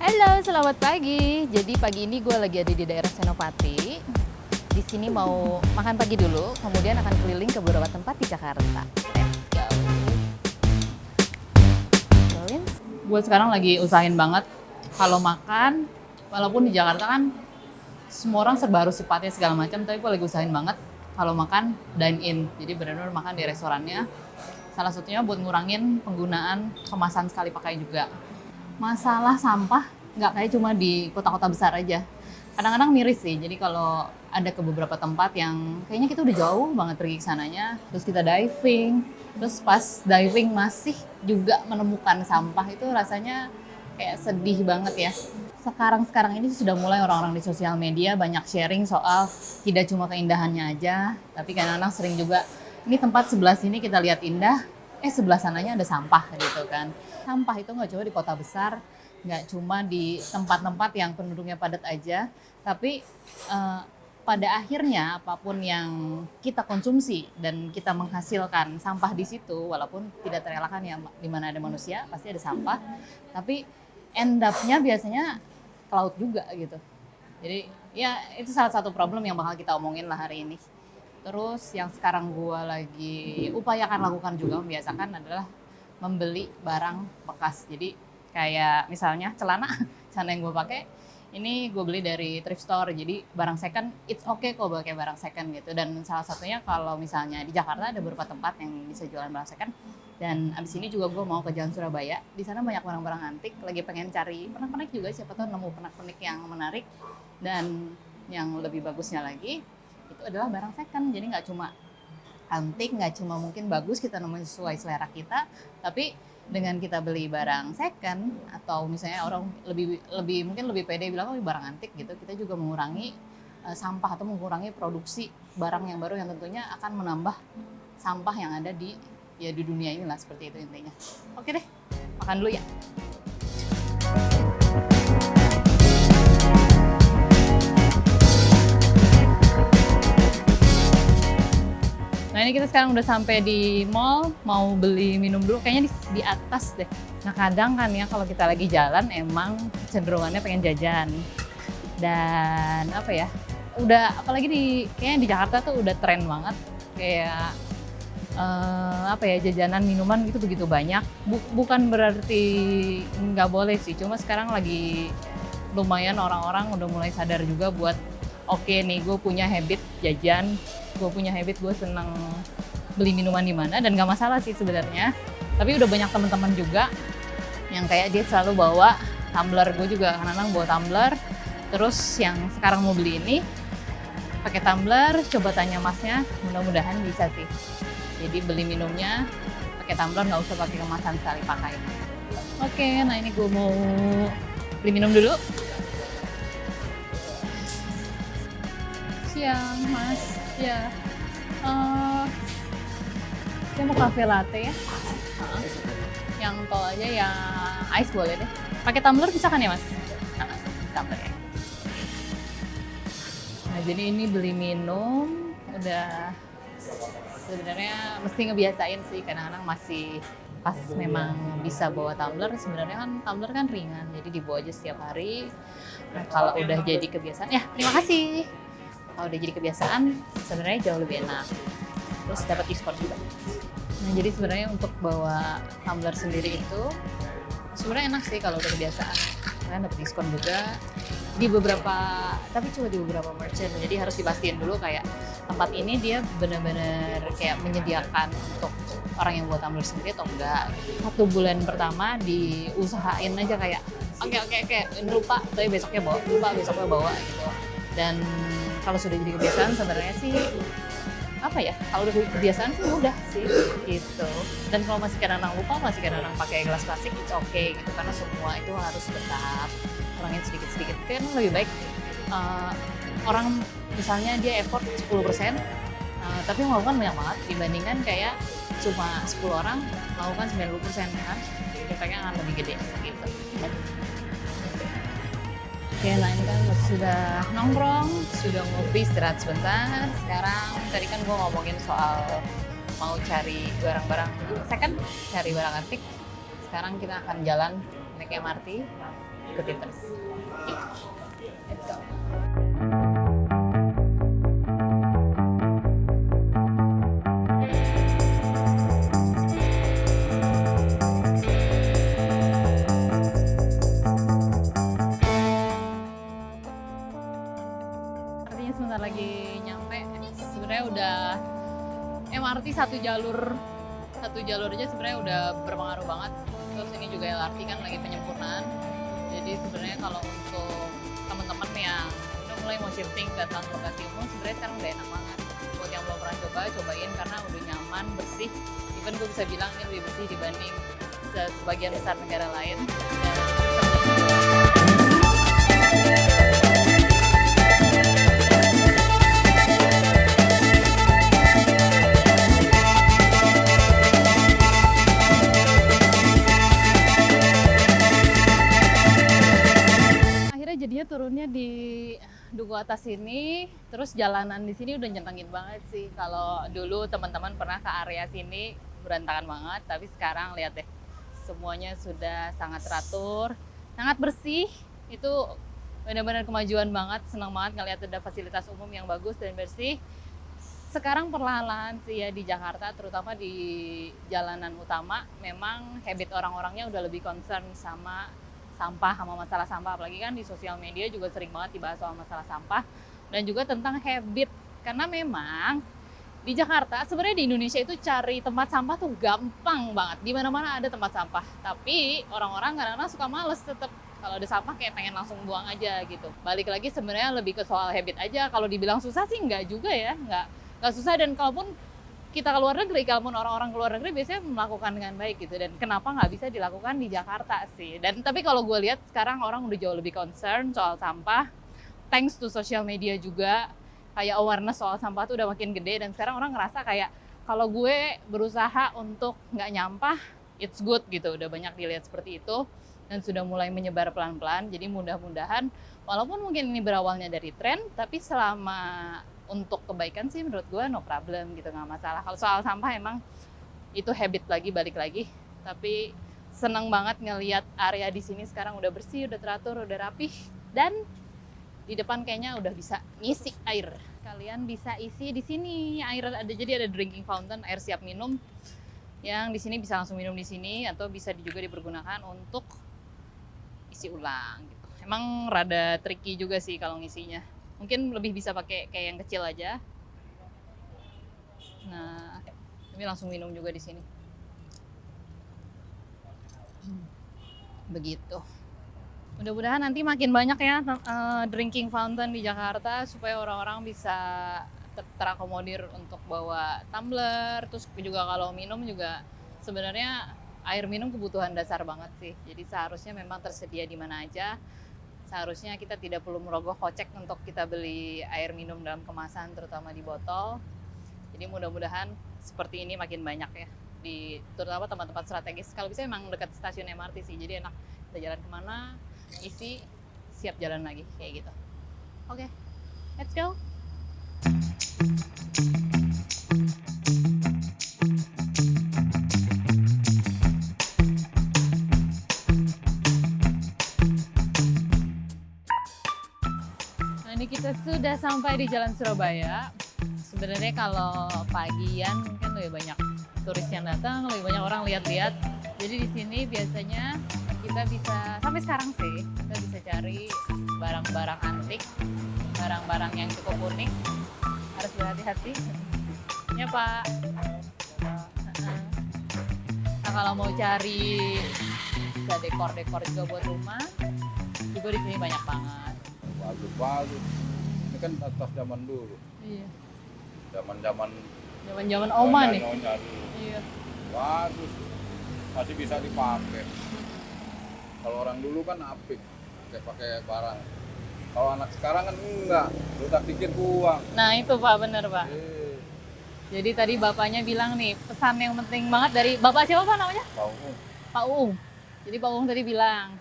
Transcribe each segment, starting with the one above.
Halo, selamat pagi. Jadi pagi ini gue lagi ada di daerah Senopati. Di sini mau makan pagi dulu, kemudian akan keliling ke beberapa tempat di Jakarta. Let's go. Gue sekarang lagi usahain banget kalau makan, walaupun di Jakarta kan semua orang serba harus cepatnya segala macam, tapi gue lagi usahain banget kalau makan dine in. Jadi benar-benar makan di restorannya. Salah satunya buat ngurangin penggunaan kemasan sekali pakai juga. Masalah sampah nggak kayak cuma di kota-kota besar aja. Kadang-kadang miris sih, jadi kalau ada ke beberapa tempat yang kayaknya kita udah jauh banget pergi ke sananya, terus kita diving, terus pas diving masih juga menemukan sampah, itu rasanya kayak sedih banget ya. Sekarang ini sudah mulai orang-orang di sosial media banyak sharing soal tidak cuma keindahannya aja, tapi kadang-kadang sering juga, ini tempat sebelah sini kita lihat indah, sebelah sananya ada sampah gitu kan. Sampah itu nggak cuma di kota besar, nggak cuma di tempat-tempat yang penduduknya padat aja, tapi pada akhirnya apapun yang kita konsumsi dan kita menghasilkan sampah di situ, walaupun tidak terelakkan ya, di mana ada manusia pasti ada sampah, tapi end up-nya biasanya ke laut juga gitu. Jadi ya itu salah satu problem yang bakal kita omongin lah hari ini. Terus yang sekarang gue lagi upayakan lakukan juga, membiasakan adalah membeli barang bekas. Jadi kayak misalnya celana yang gue pakai, ini gue beli dari thrift store. Jadi barang second, it's okay kok pakai barang second gitu. Dan salah satunya kalau misalnya di Jakarta ada beberapa tempat yang bisa jualan barang second. Dan abis ini juga gue mau ke Jalan Surabaya. Di sana banyak barang-barang antik. Lagi pengen cari pernak-pernik juga, siapa tahu nemu pernak-pernik yang menarik. Dan yang lebih bagusnya lagi, itu adalah barang second. Jadi nggak cuma antik, nggak cuma mungkin bagus kita nemuin sesuai selera kita, tapi dengan kita beli barang second atau misalnya orang mungkin lebih pede bilang barang antik gitu, kita juga mengurangi sampah atau mengurangi produksi barang yang baru yang tentunya akan menambah sampah yang ada di dunia inilah, seperti itu intinya. Oke deh, makan dulu ya. Nah ini kita sekarang udah sampai di mall, mau beli minum dulu, kayaknya di atas deh. Nah kadang kan ya kalau kita lagi jalan emang cenderungannya pengen jajan. Dan apa ya, udah apalagi kayaknya di Jakarta tuh udah tren banget. Kayak jajanan minuman gitu begitu banyak. Bukan berarti nggak boleh sih, cuma sekarang lagi lumayan orang-orang udah mulai sadar juga buat oke nih, gue punya habit jajan, gue punya habit gue seneng beli minuman di mana, dan gak masalah sih sebenarnya. Tapi udah banyak teman-teman juga yang kayak dia selalu bawa tumbler, gue juga kadang-kadang bawa tumbler. Terus yang sekarang mau beli ini pakai tumbler, coba tanya masnya, mudah-mudahan bisa sih. Jadi beli minumnya pakai tumbler, nggak usah pakai kemasan sekali pakai. Oke, nah ini gue mau beli minum dulu. Siang, Mas. Ya. Saya mau cafe latte ya. Yang tol aja, yang ice boleh deh. Pakai tumbler bisa kan ya, Mas? Tumbler ya. Nah, jadi ini beli minum udah sebenarnya mesti ngebiasain sih, kadang-kadang masih pas memang bisa bawa tumbler. Sebenarnya kan tumbler kan ringan, jadi dibawa aja setiap hari. Nah, kalau udah jadi kebiasaan, ya terima kasih. Kalau udah jadi kebiasaan, sebenarnya jauh lebih enak. Terus dapat diskon juga. Nah, jadi sebenarnya untuk bawa tumbler sendiri itu sebenarnya enak sih kalau udah kebiasaan. Kalian dapat diskon juga di beberapa, tapi cuma di beberapa merchant. Jadi harus dipastiin dulu kayak tempat ini dia benar-benar kayak menyediakan untuk orang yang buat tumbler sendiri atau enggak. 1 bulan pertama diusahain aja kayak oke, ini lupa, tapi besoknya bawa gitu. Dan kalau sudah jadi kebiasaan sebenarnya sih kalau udah kebiasaan sih mudah sih gitu. Dan kalau masih kadang-kadang lupa, masih kadang-kadang pakai gelas plastik, it's okay gitu, karena semua itu harus bertahap, kurangin sedikit-sedikit. Kan lebih baik orang misalnya dia effort 10%, tapi melakukan banyak banget dibandingkan kayak cuma 10 orang melakukan 90% kan, efeknya akan lebih gede gitu. Oke, nah ini kan sudah nongkrong, sudah ngopi, istirahat sebentar. Sekarang tadi kan gue ngomongin soal mau cari barang-barang second, cari barang antik. Sekarang kita akan jalan naik MRT ikutin terus. Oke, let's go. Artinya sebentar lagi nyampe. Sebenarnya udah MRT satu jalur aja sebenarnya udah berpengaruh banget. Terus ini juga LRT kan lagi penyempurnaan. Jadi sebenarnya kalau untuk teman-teman yang udah mulai mau shifting ke transportasi umum, sebenarnya sekarang udah enak banget. Buat yang belum pernah coba, cobain karena udah nyaman, bersih. Even gue bisa bilang ini lebih bersih dibanding sebagian besar negara lain. Jadinya turunnya di Duku Atas sini, terus jalanan di sini udah nyenengin banget sih. Kalau dulu teman-teman pernah ke area sini berantakan banget, tapi sekarang lihat deh, semuanya sudah sangat teratur, sangat bersih. Itu benar-benar kemajuan banget, senang banget ngeliat ada fasilitas umum yang bagus dan bersih. Sekarang perlahan-lahan sih ya di Jakarta, terutama di jalanan utama, memang habit orang-orangnya udah lebih concern sama sampah, sama masalah sampah. Apalagi kan di sosial media juga sering banget dibahas soal masalah sampah dan juga tentang habit. Karena memang di Jakarta, sebenarnya di Indonesia itu cari tempat sampah tuh gampang banget. Di mana-mana ada tempat sampah. Tapi orang-orang kadang-kadang suka males tetap kalau ada sampah kayak pengen langsung buang aja gitu. Balik lagi sebenarnya lebih ke soal habit aja. Kalau dibilang susah sih enggak juga ya, enggak susah. Dan kalaupun kita ke luar negeri, kalaupun orang-orang ke luar negeri biasanya melakukan dengan baik gitu. Dan kenapa nggak bisa dilakukan di Jakarta sih? Dan tapi kalau gue lihat sekarang orang udah jauh lebih concern soal sampah, thanks to social media juga. Kayak awareness soal sampah tuh udah makin gede dan sekarang orang ngerasa kayak kalau gue berusaha untuk nggak nyampah, it's good gitu. Udah banyak dilihat seperti itu dan sudah mulai menyebar pelan-pelan. Jadi mudah-mudahan walaupun mungkin ini berawalnya dari tren, tapi selama untuk kebaikan sih menurut gue no problem gitu, nggak masalah. Kalau soal sampah emang itu habit lagi, balik lagi. Tapi seneng banget ngelihat area di sini sekarang udah bersih, udah teratur, udah rapih. Dan di depan kayaknya udah bisa ngisi air. Kalian bisa isi di sini air ada, jadi ada drinking fountain, air siap minum. Yang di sini bisa langsung minum di sini atau bisa juga dipergunakan untuk isi ulang gitu. Emang rada tricky juga sih kalau ngisinya. Mungkin lebih bisa pakai kayak yang kecil aja. Nah, ini langsung minum juga di sini. Begitu. Mudah-mudahan nanti makin banyak ya drinking fountain di Jakarta supaya orang-orang bisa terakomodir untuk bawa tumbler. Terus juga kalau minum juga sebenarnya air minum kebutuhan dasar banget sih. Jadi seharusnya memang tersedia di mana aja. Seharusnya kita tidak perlu merogoh kocek untuk kita beli air minum dalam kemasan, terutama di botol. Jadi mudah-mudahan seperti ini makin banyak ya, terutama tempat-tempat strategis. Kalau bisa memang dekat stasiun MRT sih, jadi enak. Kita jalan kemana, isi, siap jalan lagi, kayak gitu. Oke, let's go! Kita sudah sampai di Jalan Surabaya. Sebenarnya kalau pagian mungkin lebih banyak turis yang datang, lebih banyak orang lihat-lihat. Jadi di sini biasanya kita bisa, sampai sekarang sih, kita bisa cari barang-barang antik, barang-barang yang cukup unik. Harus berhati-hati. Ya Pak. Nah kalau mau cari bisa dekor-dekor juga buat rumah, juga di sini banyak banget. Bagus. Ini kan atas zaman dulu. Iya. Zaman Oma nih. Iya. Bagus. Masih bisa dipakai. Kalau orang dulu kan apik, pakai barang. Kalau anak sekarang kan enggak, udah pikir buang. Nah itu Pak, bener Pak. Jadi tadi Bapaknya bilang nih, pesan yang penting banget dari Bapak siapa Pak namanya? Pak Uung. Pak Uung. Jadi Pak Uung tadi bilang,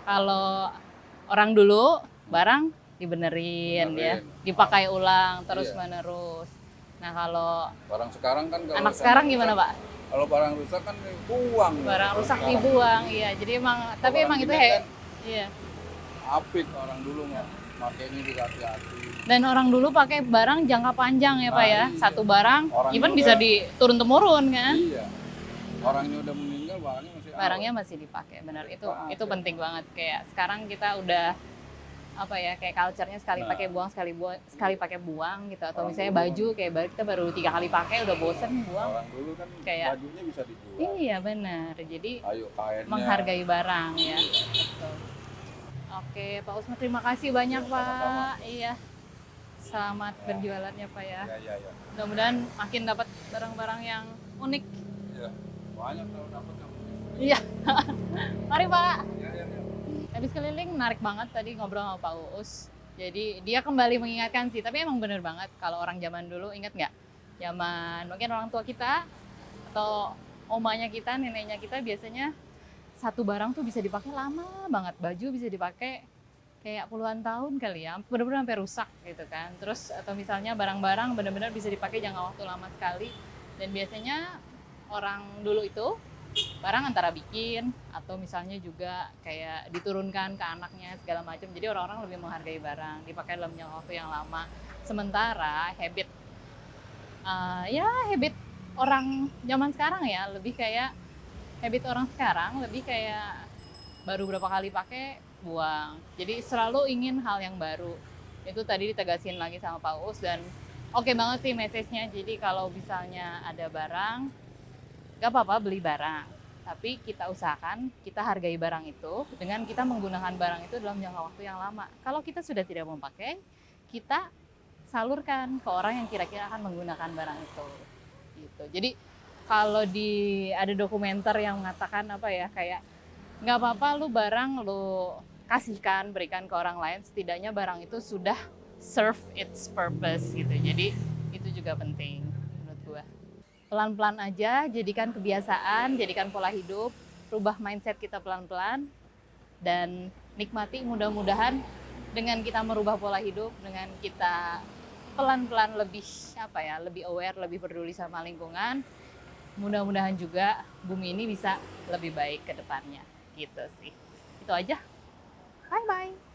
kalau orang dulu barang dibenerin ya, dipakai ulang terus menerus. Nah kalau barang sekarang kan anak sekarang gimana Pak? Kalau barang rusak kan buang. Barang Kalau rusak sekarang dibuang, iya. Jadi emang, tapi orang emang itu ginian kan iya. apik orang dulu nggak makainya juga hati-hati. Dan orang dulu pakai barang jangka panjang ya Pak Nah, ya. iya. Satu barang, Orangnya even bisa udah- diturun temurun kan. Iya. Orangnya udah meninggal, barangnya masih Barangnya awet. masih dipakai, benar. Itu Dipakai. penting banget. Kayak sekarang kita udah apa ya, kayak culture-nya sekali Nah. pakai buang, sekali pakai buang gitu. Atau Orang misalnya dulu baju kayak kita baru 3 kali pakai udah bosen buang. Orang dulu kan Kayak- bajunya bisa dijual. Iya benar. Jadi Ayo kainnya. menghargai barang ya. Betul. Oke, Pak Usman, terima kasih banyak Ya, Pak. sama-sama. Iya. Selamat Ya. berjualannya Pak ya. Ya. Mudah-mudahan makin dapat barang-barang yang unik. Iya. Banyak kalau dapat kamu. Iya. Mari Pak. Ya. Habis keliling menarik banget tadi ngobrol sama Pak Uus. Jadi dia kembali mengingatkan sih, tapi emang bener banget kalau orang zaman dulu, ingat nggak? Zaman mungkin orang tua kita atau omanya kita, neneknya kita biasanya satu barang tuh bisa dipakai lama banget. Baju bisa dipakai kayak puluhan tahun kali ya, bener-bener sampai rusak gitu kan. Terus atau misalnya barang-barang bener-bener bisa dipakai jangka waktu lama sekali. Dan biasanya orang dulu itu barang antara bikin atau misalnya juga kayak diturunkan ke anaknya segala macam. Jadi orang-orang lebih menghargai barang, dipakai dalam jangka waktu yang lama. Sementara habit orang zaman sekarang ya lebih kayak habit orang sekarang lebih kayak baru berapa kali pakai buang. Jadi selalu ingin hal yang baru. Itu tadi ditegasin lagi sama Pak Uus dan oke banget sih message-nya. Jadi kalau misalnya ada barang, gak apa-apa beli barang. Tapi kita usahakan, kita hargai barang itu dengan kita menggunakan barang itu dalam jangka waktu yang lama. Kalau kita sudah tidak mau pakai, kita salurkan ke orang yang kira-kira akan menggunakan barang itu. Gitu. Jadi kalau ada dokumenter yang mengatakan apa ya, kayak nggak apa-apa lu barang lu kasihkan, berikan ke orang lain, setidaknya barang itu sudah serve its purpose gitu. Jadi itu juga penting menurut gua. Pelan-pelan aja, jadikan kebiasaan, jadikan pola hidup, rubah mindset kita pelan-pelan, dan nikmati mudah-mudahan dengan kita merubah pola hidup, dengan kita pelan-pelan lebih lebih aware, lebih peduli sama lingkungan, mudah-mudahan juga bumi ini bisa lebih baik ke depannya. Gitu sih. Itu aja. Bye-bye.